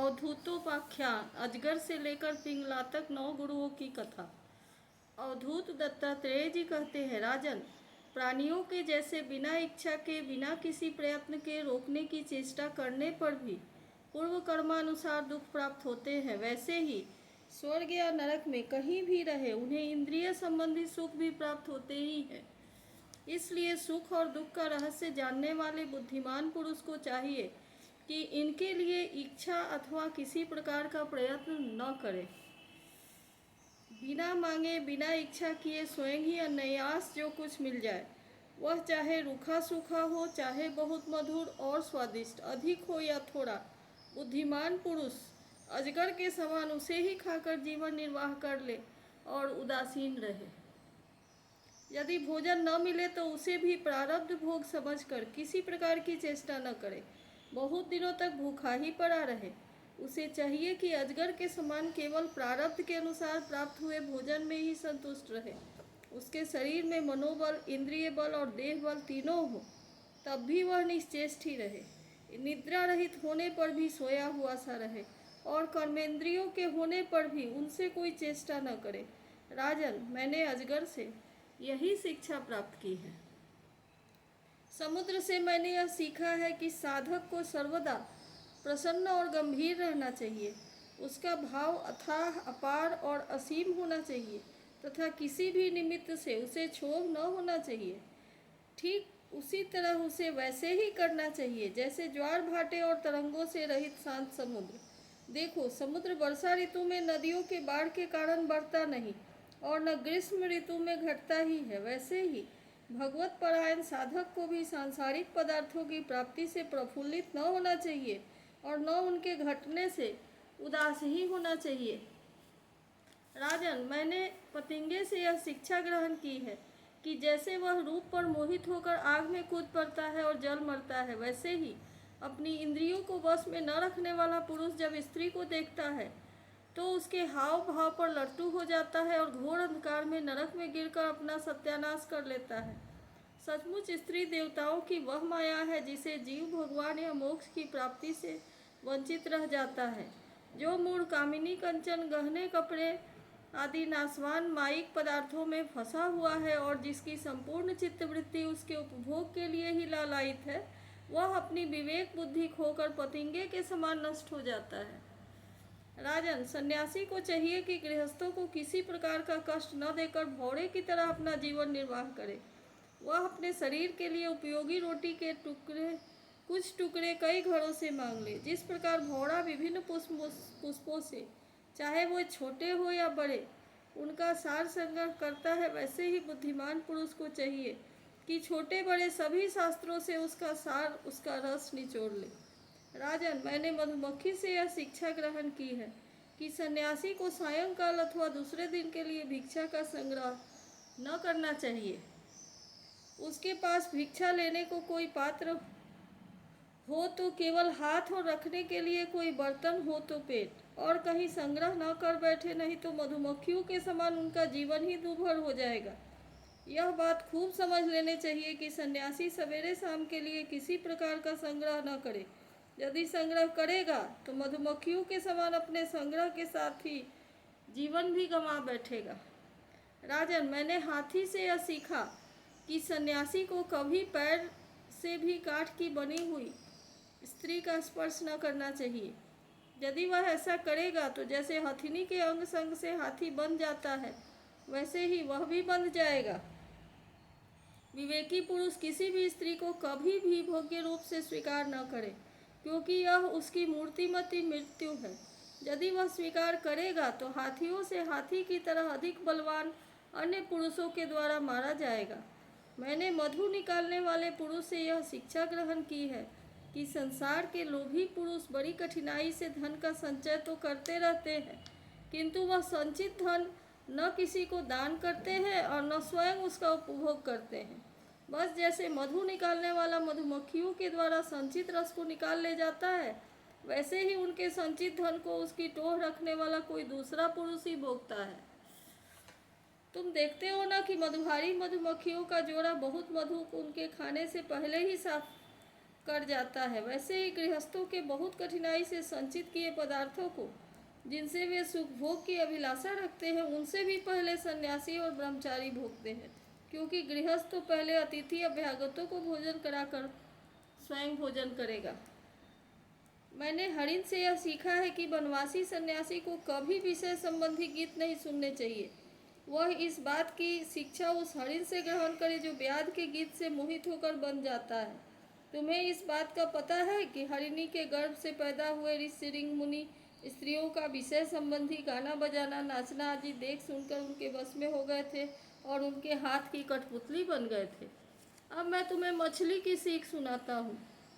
अवधूतोपाख्यान, अजगर से लेकर पिंगला तक 9 गुरुओं की कथा। अवधूत दत्तात्रेय जी कहते हैं, राजन, प्राणियों के जैसे बिना इच्छा के, बिना किसी प्रयत्न के रोकने की चेष्टा करने पर भी पूर्व कर्मानुसार दुख प्राप्त होते हैं, वैसे ही स्वर्ग या नरक में कहीं भी रहे उन्हें इंद्रिय संबंधी सुख भी प्राप्त होते ही हैं। इसलिए सुख और दुख का रहस्य जानने वाले बुद्धिमान पुरुष को चाहिए कि इनके लिए इच्छा अथवा किसी प्रकार का प्रयत्न न करें। बिना मांगे, बिना इच्छा किए स्वयं ही अनायास जो कुछ मिल जाए, वह चाहे रूखा सूखा हो, चाहे बहुत मधुर और स्वादिष्ट, अधिक हो या थोड़ा, बुद्धिमान पुरुष अजगर के समान उसे ही खाकर जीवन निर्वाह कर ले और उदासीन रहे। यदि भोजन न मिले तो उसे भी प्रारब्ध भोग समझकर किसी प्रकार की चेष्टा न करे, बहुत दिनों तक भूखा ही पड़ा रहे। उसे चाहिए कि अजगर के समान केवल प्रारब्ध के अनुसार प्राप्त हुए भोजन में ही संतुष्ट रहे। उसके शरीर में मनोबल, इंद्रिय बल और देह बल तीनों हो, तब भी वह निश्चेष्ट ही रहे। निद्रा रहित होने पर भी सोया हुआ सा रहे और कर्मेंद्रियों के होने पर भी उनसे कोई चेष्टा न करे। राजन, मैंने अजगर से यही शिक्षा प्राप्त की है। समुद्र से मैंने यह सीखा है कि साधक को सर्वदा प्रसन्न और गंभीर रहना चाहिए। उसका भाव अथाह, अपार और असीम होना चाहिए तथा किसी भी निमित्त से उसे क्षोभ न होना चाहिए। ठीक उसी तरह उसे वैसे ही करना चाहिए जैसे ज्वार भाटे और तरंगों से रहित शांत समुद्र। देखो, समुद्र वर्षा ऋतु में नदियों के बाढ़ के कारण बढ़ता नहीं और न ग्रीष्म ऋतु में घटता ही है, वैसे ही भगवत परायण साधक को भी सांसारिक पदार्थों की प्राप्ति से प्रफुल्लित न होना चाहिए और न उनके घटने से उदास ही होना चाहिए। राजन, मैंने पतंगे से यह शिक्षा ग्रहण की है कि जैसे वह रूप पर मोहित होकर आग में कूद पड़ता है और जल मरता है, वैसे ही अपनी इंद्रियों को वश में न रखने वाला पुरुष जब स्त्री को देखता है तो उसके हाव भाव पर लट्टू हो जाता है और घोर अंधकार में नरक में गिरकर अपना सत्यानाश कर लेता है। सचमुच स्त्री देवताओं की वह माया है जिसे जीव भगवान या मोक्ष की प्राप्ति से वंचित रह जाता है। जो मूढ़ कामिनी, कंचन, गहने, कपड़े आदि नाशवान मायिक पदार्थों में फंसा हुआ है और जिसकी संपूर्ण चित्तवृत्ति उसके उपभोग के लिए ही लालायित है, वह अपनी विवेक बुद्धि खोकर पतंगे के समान नष्ट हो जाता है। राजन, सन्यासी को चाहिए कि गृहस्थों को किसी प्रकार का कष्ट न देकर भौरे की तरह अपना जीवन निर्वाह करे। वह अपने शरीर के लिए उपयोगी रोटी के कुछ टुकड़े कई घरों से मांग ले। जिस प्रकार भौरा विभिन्न पुष्पों से, चाहे वो छोटे हो या बड़े, उनका सार संग्रह करता है, वैसे ही बुद्धिमान पुरुष को चाहिए कि छोटे बड़े सभी शास्त्रों से उसका सार, उसका रस निचोड़ ले। राजन, मैंने मधुमक्खी से यह शिक्षा ग्रहण की है कि सन्यासी को सायंकाल अथवा दूसरे दिन के लिए भिक्षा का संग्रह न करना चाहिए। उसके पास भिक्षा लेने को कोई पात्र हो तो केवल हाथ और रखने के लिए कोई बर्तन हो तो पेट, और कहीं संग्रह न कर बैठे, नहीं तो मधुमक्खियों के समान उनका जीवन ही दुर्भर हो जाएगा। यह बात खूब समझ लेने चाहिए कि सन्यासी सवेरे शाम के लिए किसी प्रकार का संग्रह न करे। यदि संग्रह करेगा तो मधुमक्खियों के समान अपने संग्रह के साथ ही जीवन भी गंवा बैठेगा। राजन, मैंने हाथी से यह सीखा कि सन्यासी को कभी पैर से भी काठ की बनी हुई स्त्री का स्पर्श न करना चाहिए। यदि वह ऐसा करेगा तो जैसे हथिनी के अंग संग से हाथी बंध जाता है, वैसे ही वह भी बंध जाएगा। विवेकी पुरुष किसी भी स्त्री को कभी भी भोग्य रूप से स्वीकार न करे, क्योंकि यह उसकी मूर्तिमती मृत्यु है। यदि वह स्वीकार करेगा तो हाथियों से हाथी की तरह अधिक बलवान अन्य पुरुषों के द्वारा मारा जाएगा। मैंने मधु निकालने वाले पुरुष से यह शिक्षा ग्रहण की है कि संसार के लोभी पुरुष बड़ी कठिनाई से धन का संचय तो करते रहते हैं, किंतु वह संचित धन न किसी को दान करते हैं और न स्वयं उसका उपभोग करते हैं। बस जैसे मधु निकालने वाला मधुमक्खियों के द्वारा संचित रस को निकाल ले जाता है, वैसे ही उनके संचित धन को उसकी टोह रखने वाला कोई दूसरा पुरुष ही भोगता है। तुम देखते हो ना कि मधुहारी मधुमक्खियों का जोड़ा बहुत मधु उनके खाने से पहले ही साफ कर जाता है, वैसे ही गृहस्थों के बहुत कठिनाई से संचित किए पदार्थों को, जिनसे वे सुख भोग की अभिलाषा रखते हैं, उनसे भी पहले सन्यासी और ब्रह्मचारी भोगते हैं, क्योंकि गृहस्थ तो पहले अतिथि अभ्यागतों को भोजन कराकर स्वयं भोजन करेगा। मैंने हरिण से यह सीखा है कि वनवासी सन्यासी को कभी विषय संबंधी गीत नहीं सुनने चाहिए। वह इस बात की शिक्षा उस हरिण से ग्रहण करे जो व्याध के गीत से मोहित होकर बन जाता है। तुम्हें इस बात का पता है कि हरिणी के गर्भ से पैदा हुए ऋषि मुनि स्त्रियों का विषय संबंधी गाना बजाना, नाचना आदि देख सुनकर उनके बस में हो गए थे और उनके हाथ की कठपुतली बन गए थे। अब मैं तुम्हें मछली की सीख सुनाता हूँ।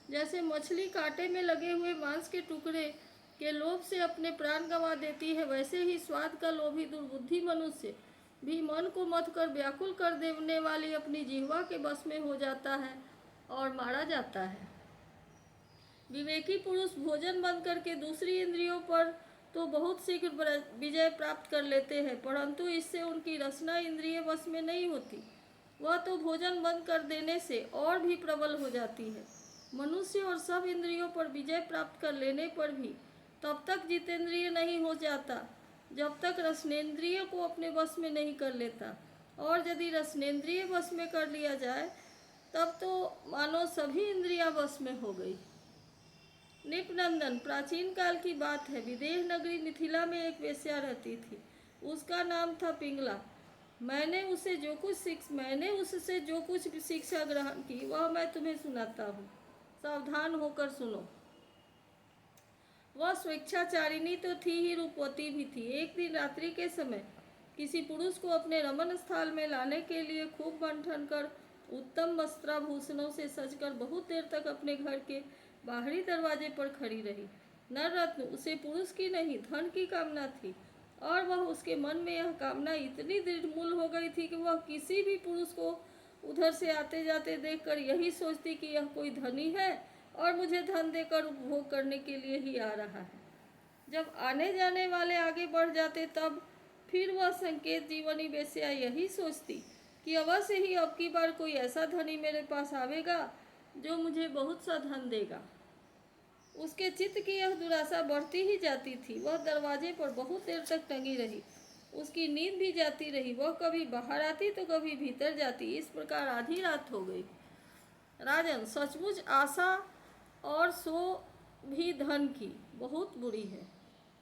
जैसे मछली कांटे में लगे हुए मांस के टुकड़े के लोभ से अपने प्राण गंवा देती है, वैसे ही स्वाद का लोभी दुर्बुद्धि मनुष्य भी मन को मथ कर व्याकुल कर देने वाली अपनी जिह्वा के बस में हो जाता है और मारा जाता है। विवेकी पुरुष भोजन बंद करके दूसरी इंद्रियों पर तो बहुत शीघ्र विजय प्राप्त कर लेते हैं, परंतु इससे उनकी रसना इंद्रिय वश में नहीं होती। वह तो भोजन बंद कर देने से और भी प्रबल हो जाती है। मनुष्य और सब इंद्रियों पर विजय प्राप्त कर लेने पर भी तब तक जितेंद्रिय नहीं हो जाता जब तक रसनेन्द्रिय को अपने वश में नहीं कर लेता, और यदि रसनेन्द्रिय वश में कर लिया जाए तब तो मानो सभी इंद्रियां वश में हो गई। निपनंदन, प्राचीन काल की बात है। विदेह नगरी मिथिला में एक वेश्या रहती थी। उसका नाम था पिंगला। मैंने उससे जो कुछ शिक्षा ग्रहण की वह मैं तुम्हें सुनाता हूँ। सावधान होकर सुनो। वह स्वेच्छाचारिणी तो थी ही, रूपवती भी थी। एक दिन रात्रि के समय किसी पुरुष को अपने रमन स्थल में लाने के लिए खूब बन ठन कर उत्तम वस्त्राभूषणों से सजकर बहुत देर तक अपने घर के बाहरी दरवाजे पर खड़ी रही। नररत्न, उसे पुरुष की नहीं धन की कामना थी, और वह उसके मन में यह कामना इतनी दृढ़मूल हो गई थी कि वह किसी भी पुरुष को उधर से आते जाते देखकर यही सोचती कि यह कोई धनी है और मुझे धन देकर उपभोग करने के लिए ही आ रहा है। जब आने जाने वाले आगे बढ़ जाते तब फिर वह संकेत जीवनी वेश्या यही सोचती कि अवश्य ही अब की बार कोई ऐसा धनी मेरे पास आवेगा जो मुझे बहुत सा धन देगा। उसके चित्त की यह दुराशा बढ़ती ही जाती थी। वह दरवाजे पर बहुत देर तक टंगी रही। उसकी नींद भी जाती रही। वह कभी बाहर आती तो कभी भीतर जाती। इस प्रकार आधी रात हो गई। राजन, सचमुच आशा और सो भी धन की बहुत बुरी है।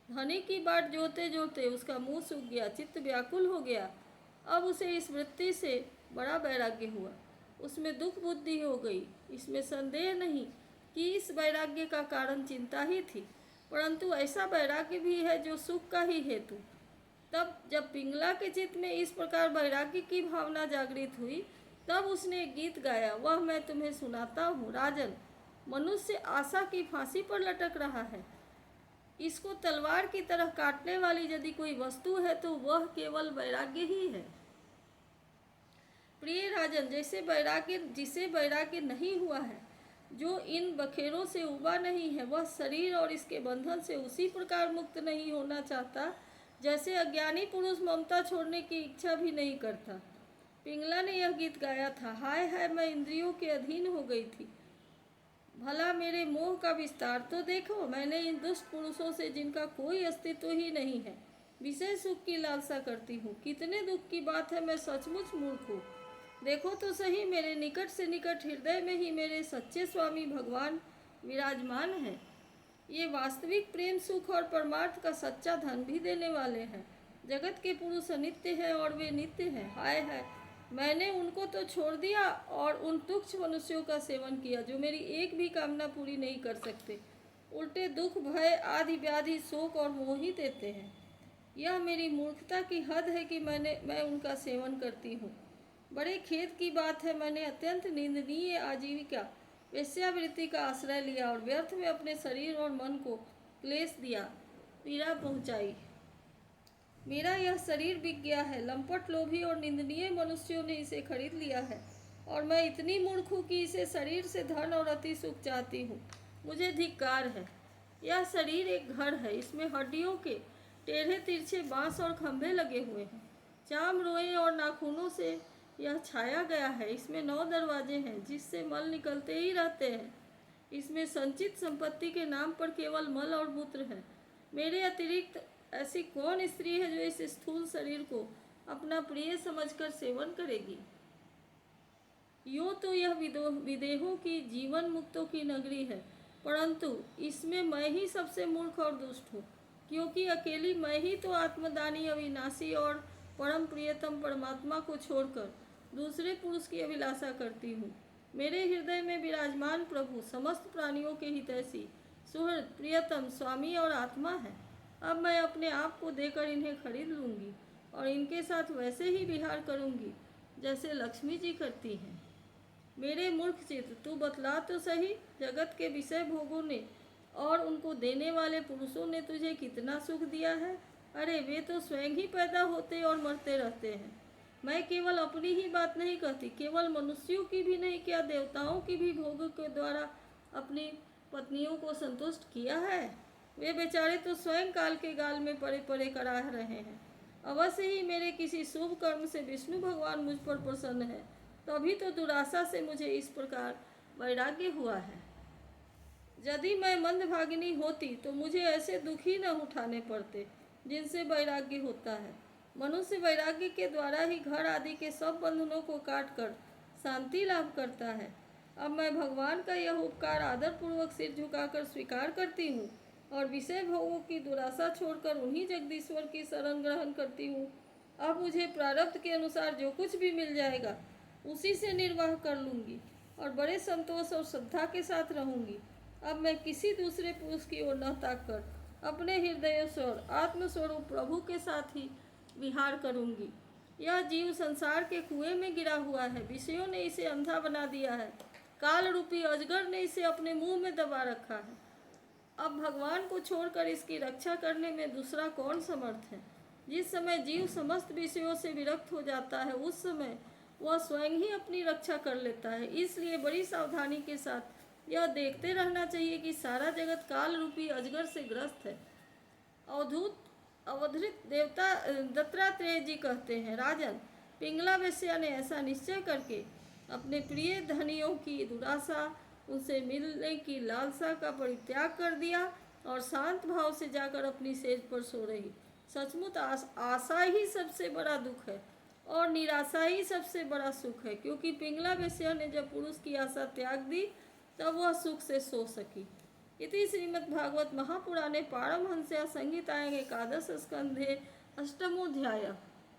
धनी की बाट जोते जोते उसका मुंह सूख गया, चित्त व्याकुल हो गया। अब उसे इस वृत्ति से बड़ा वैराग्य हुआ। उसमें दुख बुद्धि हो गई। इसमें संदेह नहीं कि इस वैराग्य का कारण चिंता ही थी, परंतु ऐसा वैराग्य भी है जो सुख का ही हेतु। तब जब पिंगला के चित्त में इस प्रकार वैराग्य की भावना जागृत हुई, तब उसने एक गीत गाया, वह मैं तुम्हें सुनाता हूँ। राजन, मनुष्य आशा की फांसी पर लटक रहा है। इसको तलवार की तरह काटने वाली यदि कोई वस्तु है तो वह केवल वैराग्य ही है। प्रिय राजन, जिसे वैराग्य नहीं हुआ है, जो इन बखेरों से उबा नहीं है, वह शरीर और इसके बंधन से उसी प्रकार मुक्त नहीं होना चाहता जैसे अज्ञानी पुरुष ममता छोड़ने की इच्छा भी नहीं करता। पिंगला ने यह गीत गाया था। हाय हाय, मैं इंद्रियों के अधीन हो गई थी। भला मेरे मोह का विस्तार तो देखो। मैंने इन दुष्ट पुरुषों से, जिनका कोई अस्तित्व ही नहीं है, विषय सुख की लालसा करती हूँ। कितने दुख की बात है, मैं सचमुच मूर्ख हूँ। देखो तो सही, मेरे निकट से निकट हृदय में ही मेरे सच्चे स्वामी भगवान विराजमान हैं। ये वास्तविक प्रेम, सुख और परमार्थ का सच्चा धन भी देने वाले हैं। जगत के पुरुष अनित्य हैं और वे नित्य हैं। हाय हाय, मैंने उनको तो छोड़ दिया और उन तुच्छ मनुष्यों का सेवन किया जो मेरी एक भी कामना पूरी नहीं कर सकते। उल्टे दुख, भय आदि व्याधि, शोक और मोह ही देते हैं। यह मेरी मूर्खता की हद है कि मैं उनका सेवन करती हूँ। बड़े खेद की बात है, मैंने अत्यंत निंदनीय आजीविका वेश्यावृत्ति का आश्रय लिया और व्यर्थ में अपने शरीर और मन को क्लेश दिया, पीड़ा पहुँचाई। मेरा यह शरीर बिक गया है। लंपट, लोभी और निंदनीय मनुष्यों ने इसे खरीद लिया है, और मैं इतनी मूर्ख हूँ कि इसे शरीर से धन और अति सुख चाहती हूँ। मुझे धिक्कार है। यह शरीर एक घर है। इसमें हड्डियों के टेढ़े तिरछे बांस और खंभे लगे हुए हैं। चाम, रोए और नाखूनों से यह छाया गया है। इसमें 9 दरवाजे हैं जिससे मल निकलते ही रहते हैं। इसमें संचित संपत्ति के नाम पर केवल मल और मूत्र है। मेरे अतिरिक्त ऐसी कौन स्त्री है जो इस स्थूल शरीर को अपना प्रिय समझकर सेवन करेगी? यूँ तो यह विदेहों की, जीवन मुक्तों की नगरी है, परंतु इसमें मैं ही सबसे मूर्ख और दुष्ट हूँ, क्योंकि अकेली मैं ही तो आत्मदानी, अविनाशी और परम प्रियतम परमात्मा को छोड़कर दूसरे पुरुष की अभिलाषा करती हूँ। मेरे हृदय में विराजमान प्रभु समस्त प्राणियों के हितैषी, सुहृद, प्रियतम, स्वामी और आत्मा है। अब मैं अपने आप को देकर इन्हें खरीद लूँगी और इनके साथ वैसे ही विहार करूँगी जैसे लक्ष्मी जी करती हैं। मेरे मूर्ख चित्त, तू बतला तो सही, जगत के विषय भोगों ने और उनको देने वाले पुरुषों ने तुझे कितना सुख दिया है? अरे वे तो स्वयं ही पैदा होते और मरते रहते हैं। मैं केवल अपनी ही बात नहीं कहती, केवल मनुष्यों की भी नहीं, क्या देवताओं की भी भोग के द्वारा अपनी पत्नियों को संतुष्ट किया है? वे बेचारे तो स्वयं काल के गाल में पड़े पड़े करा रहे हैं। अवश्य ही मेरे किसी शुभ कर्म से विष्णु भगवान मुझ पर प्रसन्न है, तभी तो दुराशा से मुझे इस प्रकार वैराग्य हुआ है। यदि मैं मंदभागिनी होती तो मुझे ऐसे दुख ही न उठाने पड़ते जिनसे वैराग्य होता है। मनुष्य वैराग्य के द्वारा ही घर आदि के सब बंधनों को काट कर शांति लाभ करता है। अब मैं भगवान का यह उपकार आदरपूर्वक सिर झुकाकर स्वीकार करती हूँ और विषय भोगों की दुराशा छोड़कर उन्हीं जगदीश्वर की शरण ग्रहण करती हूँ। अब मुझे प्रारब्ध के अनुसार जो कुछ भी मिल जाएगा उसी से निर्वाह कर लूँगी और बड़े संतोष और श्रद्धा के साथ रहूँगी। अब मैं किसी दूसरे पुरुष की ओर न ताक कर अपने हृदयेश्वर आत्मस्वरूप प्रभु के साथ ही विहार करूँगी। यह जीव संसार के कुएं में गिरा हुआ है, विषयों ने इसे अंधा बना दिया है, काल रूपी अजगर ने इसे अपने मुंह में दबा रखा है। अब भगवान को छोड़कर इसकी रक्षा करने में दूसरा कौन समर्थ है? जिस समय जीव समस्त विषयों से विरक्त हो जाता है उस समय वह स्वयं ही अपनी रक्षा कर लेता है। इसलिए बड़ी सावधानी के साथ यह देखते रहना चाहिए कि सारा जगत काल रूपी अजगर से ग्रस्त है। अवधूत देवता दत्तात्रेय जी कहते हैं, राजन, पिंगला वेश्या ने ऐसा निश्चय करके अपने प्रिय धनियों की दुराशा, उनसे मिलने की लालसा का परित्याग कर दिया और शांत भाव से जाकर अपनी सेज पर सो रही। सचमुच आशा ही सबसे बड़ा दुख है और निराशा ही सबसे बड़ा सुख है, क्योंकि पिंगला वेश्या ने जब पुरुष की आशा त्याग दी तब वह सुख से सो सकी। इति श्रीमद्भागवत महापुराणे पारमहंस्यां संहितायां एकादश स्कंधे अष्टमोऽध्यायः।